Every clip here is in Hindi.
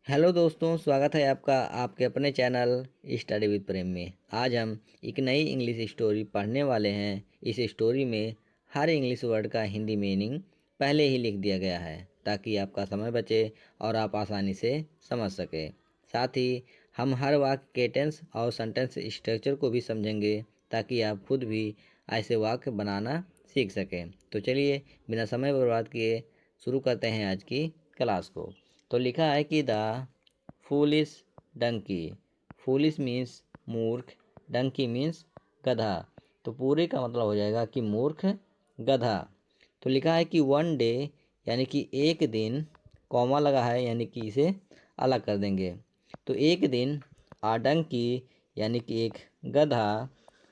हेलो दोस्तों, स्वागत है आपका आपके अपने चैनल स्टडी विद प्रेम में। आज हम एक नई इंग्लिश स्टोरी पढ़ने वाले हैं। इस स्टोरी में हर इंग्लिश वर्ड का हिंदी मीनिंग पहले ही लिख दिया गया है ताकि आपका समय बचे और आप आसानी से समझ सकें। साथ ही हम हर वाक्य के टेंस और सेंटेंस स्ट्रक्चर को भी समझेंगे ताकि आप खुद भी ऐसे वाक्य बनाना सीख सकें। तो चलिए बिना समय बर्बाद किए शुरू करते हैं आज की क्लास को। तो लिखा है कि the foolish donkey. Foolish means मूर्ख, डंकी मीन्स गधा। तो पूरे का मतलब हो जाएगा कि मूर्ख गधा। तो लिखा है कि वन डे यानी कि एक दिन, कॉमा लगा है यानी कि इसे अलग कर देंगे। तो एक दिन, आ डंकी यानी कि एक गधा,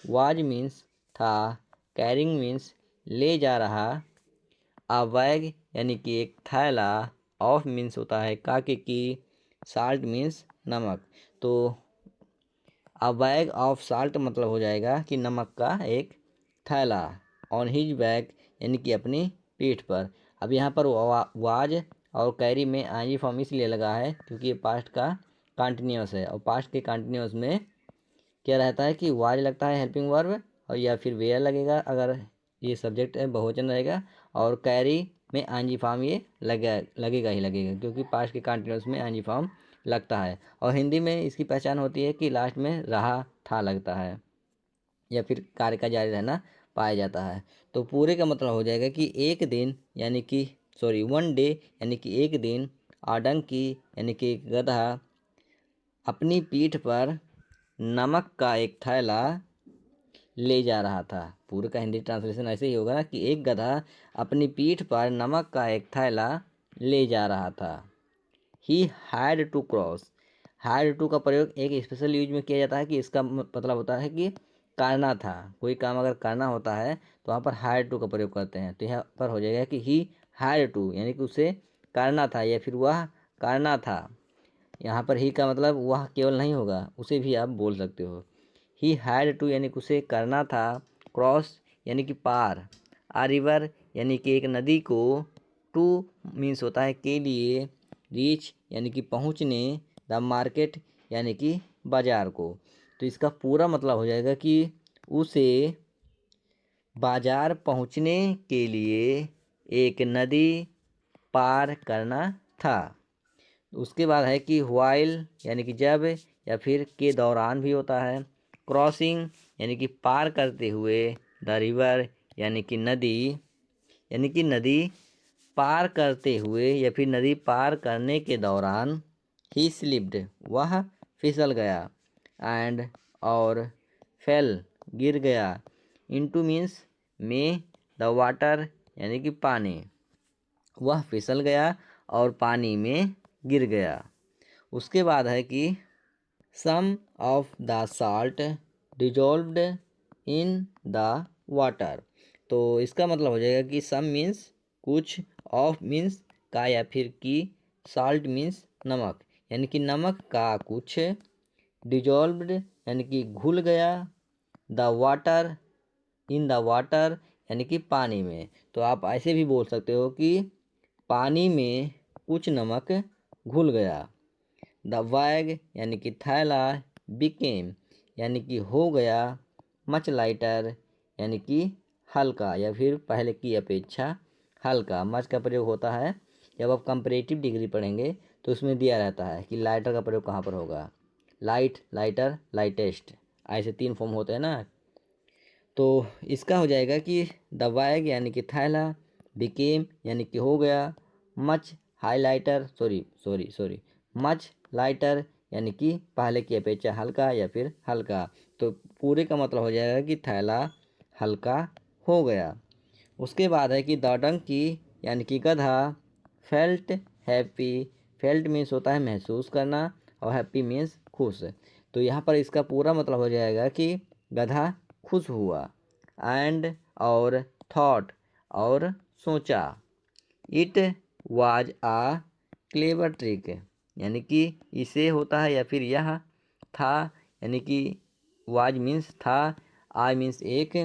वाज मीन्स था, कैरिंग मीन्स ले जा रहा, आ बैग यानी कि एक थैला, ऑफ मीन्स होता है काके की, साल्ट मीन्स नमक। तो अ बैग ऑफ साल्ट मतलब हो जाएगा कि नमक का एक थैला। ऑन हिज बैग यानी कि अपनी पीठ पर। अब यहाँ पर वाज और कैरी में आईजी फॉर्म इसलिए लगा है क्योंकि ये पास्ट का कंटिन्यूस है, और पास्ट के कंटिन्यूस में क्या रहता है कि वाज लगता है हेल्पिंग वर्ब, और या फिर वेयर लगेगा अगर ये सब्जेक्ट है, बहुवचन रहेगा। और कैरी में आंजी फॉर्म ये लगेगा ही लगेगा क्योंकि पास्ट के कंटिन्यूस में आंजी फॉर्म लगता है। और हिंदी में इसकी पहचान होती है कि लास्ट में रहा था लगता है या फिर कार्य का जारी रहना पाया जाता है। तो पूरे का मतलब हो जाएगा कि एक दिन यानी कि वन डे यानी कि एक दिन, आडंकी यानी कि एक गधा, अपनी पीठ पर नमक का एक थैला ले जा रहा था। पूरे का हिंदी ट्रांसलेशन ऐसे ही होगा ना कि एक गधा अपनी पीठ पर नमक का एक थैला ले जा रहा था। He had to cross. Had to का प्रयोग एक स्पेशल यूज में किया जाता है कि इसका मतलब होता है कि करना था। कोई काम अगर करना होता है तो वहाँ पर हैड टू का प्रयोग करते हैं। तो यहाँ पर हो जाएगा कि ही हैड टू यानी कि उसे करना था या फिर वह करना था। यहाँ पर ही का मतलब वह केवल नहीं होगा, उसे भी आप बोल सकते हो। ही हैड टू यानी कि उसे करना था। क्रॉस यानी कि पार। आ रिवर यानी कि एक नदी को। टू मीन्स होता है के लिए। रीच यानी कि पहुँचने। द मार्केट यानी कि बाजार को। तो इसका पूरा मतलब हो जाएगा कि उसे बाजार पहुँचने के लिए एक नदी पार करना था। उसके बाद है कि व्हाइल यानी कि जब या फिर के दौरान भी होता है। क्रॉसिंग यानी कि पार करते हुए। द रिवर यानी कि नदी पार करते हुए या फिर नदी पार करने के दौरान। ही स्लिप्ड वह फिसल गया। एंड और फेल गिर गया। इनटू मीन्स में द वाटर यानी कि पानी। वह फिसल गया और पानी में गिर गया। उसके बाद है कि sum of the salt dissolved in the water. तो इसका मतलब हो जाएगा कि सम मीन्स कुछ, ऑफ मीन्स का या फिर की, साल्ट मीन्स नमक यानी कि नमक का कुछ, डिजॉल्व्ड यानी कि घुल गया, the water in the water यानी कि पानी में। तो आप ऐसे भी बोल सकते हो कि पानी में कुछ नमक घुल गया। द बैग यानी कि थैला, बिकेम यानी कि हो गया, मच लाइटर यानी कि हल्का या फिर पहले की अपेक्षा हल्का। मच का प्रयोग होता है जब आप कंपैरेटिव डिग्री पढ़ेंगे तो उसमें दिया रहता है कि लाइटर का प्रयोग कहाँ पर होगा। लाइट, लाइटर, लाइटेस्ट, ऐसे 3 फॉर्म होते हैं ना। तो इसका हो जाएगा कि द बैग यानी कि थैला, बिकेम यानी कि हो गया, much highlighter sorry much lighter यानी कि पहले की अपेक्षा हल्का या फिर हल्का। तो पूरे का मतलब हो जाएगा कि थैला हल्का हो गया। उसके बाद है कि द डंकी यानी कि गधा, फेल्ट हैप्पी। फेल्ट मीन्स होता है महसूस करना, और हैप्पी मीन्स खुश। तो यहाँ पर इसका पूरा मतलब हो जाएगा कि गधा खुश हुआ। एंड और थॉट और सोचा। It was a clever trick यानी कि इसे होता है या फिर यह था यानी कि वाज मीन्स था, आई मीन्स एक,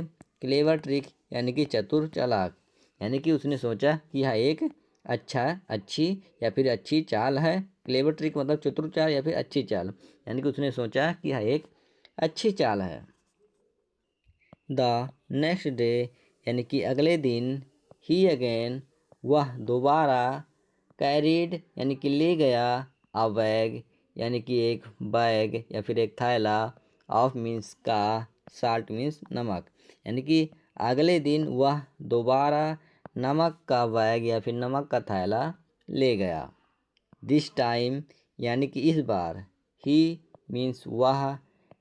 क्लेवर ट्रिक यानी कि चतुर चालाक, यानी कि उसने सोचा कि यह एक अच्छा, अच्छी या फिर अच्छी चाल है। क्लेवर ट्रिक मतलब चतुर चाल या फिर अच्छी चाल, यानी कि उसने सोचा कि यह एक अच्छी चाल है। द नेक्स्ट डे यानी कि अगले दिन, ही अगेन वह दोबारा, कैरीड यानी कि ले गया, अ बैग यानी कि एक बैग या फिर एक थैला, ऑफ मीन्स का, साल्ट मीन्स नमक, यानी कि अगले दिन वह दोबारा नमक का बैग या फिर नमक का थैला ले गया। दिस टाइम यानी कि इस बार, ही मीन्स वह,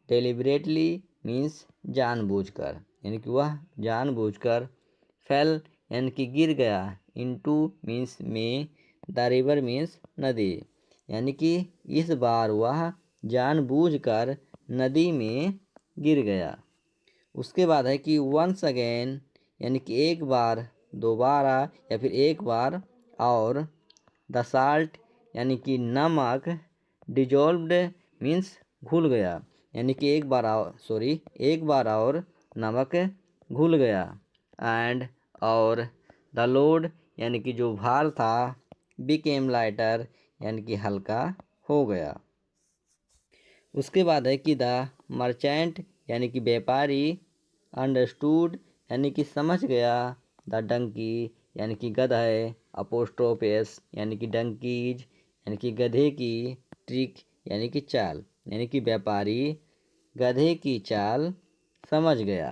डेलिबरेटली मीन्स जानबूझकर, यानी कि वह जानबूझकर, फेल यानी कि गिर गया, इनटू मीन्स में, द रिवर मीन्स नदी, यानी कि इस बार वह जानबूझकर नदी में गिर गया। उसके बाद है कि वंस अगेन यानी कि एक बार, दोबारा या फिर एक बार और, द साल्ट यानी कि नमक, डिजॉल्व्ड मीन्स घुल गया, यानी कि एक बार और नमक घुल गया। एंड और, द लोड यानी कि जो भार था, बिकेम लाइटर यानी कि हल्का हो गया। उसके बाद है कि द मर्चेंट यानी कि व्यापारी, अंडरस्टूड यानी कि समझ गया, द डंकी यानी कि गधा, अपोस्ट्रोफेस यानी कि डंकीज यानी कि गधे की, ट्रिक यानी कि चाल, यानी कि व्यापारी गधे की चाल समझ गया।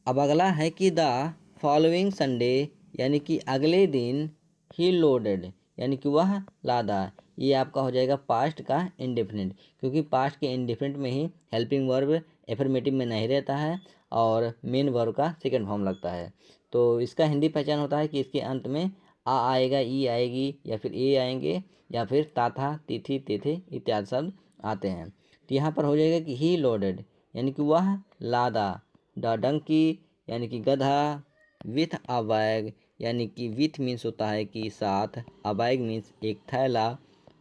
अब अगला है कि द फॉलोइंग संडे यानी कि अगले दिन, ही लोडेड यानी कि वह लादा। ये आपका हो जाएगा पास्ट का इंडेफिनिट, क्योंकि पास्ट के इंडेफिनिट में ही हेल्पिंग वर्ब एफर्मेटिव में नहीं रहता है और मेन वर्ब का सेकंड फॉर्म लगता है। तो इसका हिंदी पहचान होता है कि इसके अंत में आ आएगा, ई आएगी या फिर ए आएंगे या फिर ताथा, तिथि, तेथे इत्यादि शब्द आते हैं। तो यहाँ पर हो जाएगा कि ही लोडेड यानी कि वह लादा, द डंकी यानी कि गधा, विथ अ बैग यानी कि विथ मीन्स होता है कि साथ, अ बैग मीन्स एक थैला,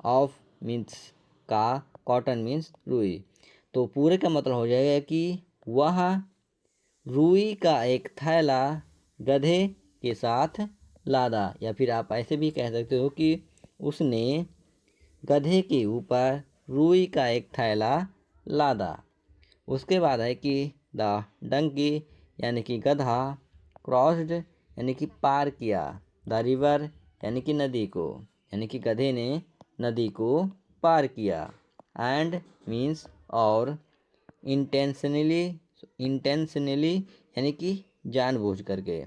ऑफ मीन्स का, कॉटन मीन्स रुई। तो पूरे का मतलब हो जाएगा कि वह रुई का एक थैला गधे के साथ लादा, या फिर आप ऐसे भी कह सकते हो कि उसने गधे के ऊपर रुई का एक थैला लादा। उसके बाद है कि द डंकी यानी कि गधा, क्रॉस्ड यानी कि पार किया, द रिवर यानी कि नदी को, यानी कि गधे ने नदी को पार किया। एंड मीन्स और, इंटेंशनली इंटेंशनली यानी कि जानबूझ करके,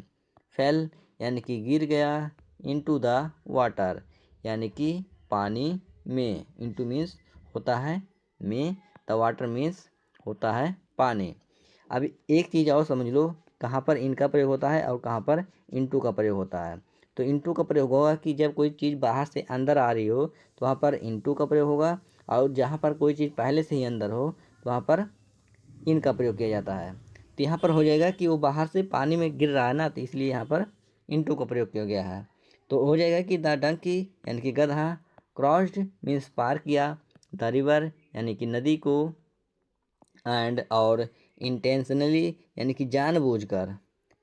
फेल यानी कि गिर गया, इनटू द वाटर यानी कि पानी में, इनटू मीन्स होता है में, द वाटर मीन्स होता है पानी। अब एक चीज़ और समझ लो, कहाँ पर इनका प्रयोग होता है और कहाँ पर इनटू का प्रयोग होता है। तो इनटू का प्रयोग होगा कि जब कोई चीज़ बाहर से अंदर आ रही हो तो वहाँ पर इनटू का प्रयोग होगा, और जहाँ पर कोई चीज़ पहले से ही अंदर हो तो वहाँ पर इन का प्रयोग किया जाता है। तो यहाँ पर हो जाएगा कि वो बाहर से पानी में गिर रहा है ना, तो इसलिए यहाँ पर इनटू का प्रयोग किया गया है। तो हो जाएगा कि द डंकी यानी कि गधा, क्रॉस्ड मीन्स पार किया, द रिवर यानी कि नदी को, एंड और, इंटेंशनली यानी कि जानबूझकर,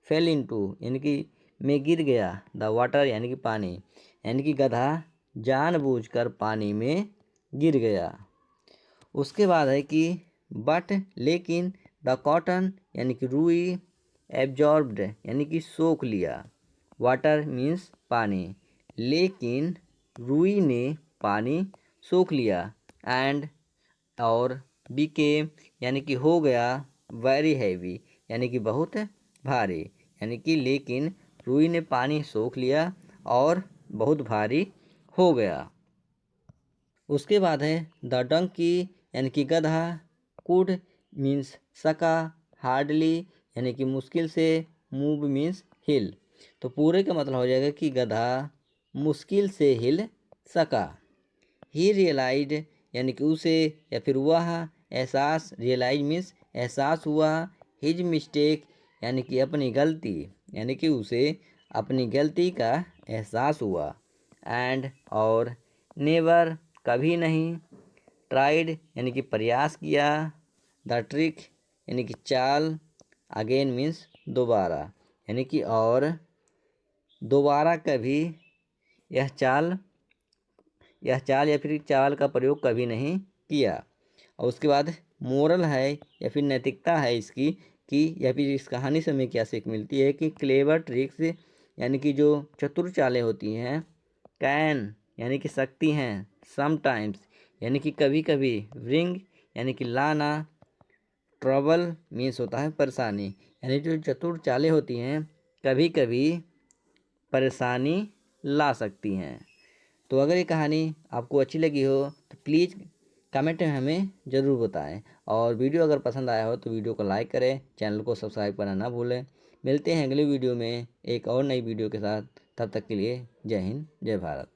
फेल इनटू यानी कि में गिर गया, द वाटर यानी कि पानी, यानी कि गधा जानबूझकर पानी में गिर गया। उसके बाद है कि बट लेकिन, द कॉटन यानी कि रुई, एब्जॉर्ब्ड यानी कि सोख लिया, वाटर मीन्स पानी, लेकिन रुई ने पानी सोख लिया, एंड और, बीकेम यानी कि हो गया, वेरी हैवी यानी कि बहुत भारी, यानी कि लेकिन रुई ने पानी सोख लिया और बहुत भारी हो गया। उसके बाद है द डंकी यानी कि गधा, कुड मीन्स सका, हार्डली यानी कि मुश्किल से, मूव मीन्स हिल। तो पूरे का मतलब हो जाएगा कि गधा मुश्किल से हिल सका। ही रियलाइज यानी कि उसे या फिर वह, एहसास रियलाइज मीन्स एहसास हुआ, हिज मिस्टेक यानी कि अपनी गलती, यानी कि उसे अपनी गलती का एहसास हुआ। एंड और, नेवर कभी नहीं, ट्राइड यानी कि प्रयास किया, द ट्रिक यानी कि चाल, अगेन मीन्स दोबारा, यानी कि और, दोबारा कभी यह चाल या फिर चाल का प्रयोग कभी नहीं किया। और उसके बाद मोरल है या फिर नैतिकता है इसकी कि या फिर इस कहानी से हमें क्या सीख मिलती है कि क्लेवर ट्रिक्स यानी कि जो चतुर चालें होती हैं, कैन यानी कि सकती हैं, समटाइम्स यानी कि कभी कभी, ब्रिंग यानी कि लाना, ट्रबल मीन्स होता है परेशानी, यानी जो चतुर चालें होती हैं कभी कभी परेशानी ला सकती हैं। तो अगर ये कहानी आपको अच्छी लगी हो तो प्लीज़ कमेंट में हमें ज़रूर बताएं, और वीडियो अगर पसंद आया हो तो वीडियो को लाइक करें, चैनल को सब्सक्राइब करना ना भूलें। मिलते हैं अगले वीडियो में एक और नई वीडियो के साथ। तब तक के लिए जय हिंद, जय भारत।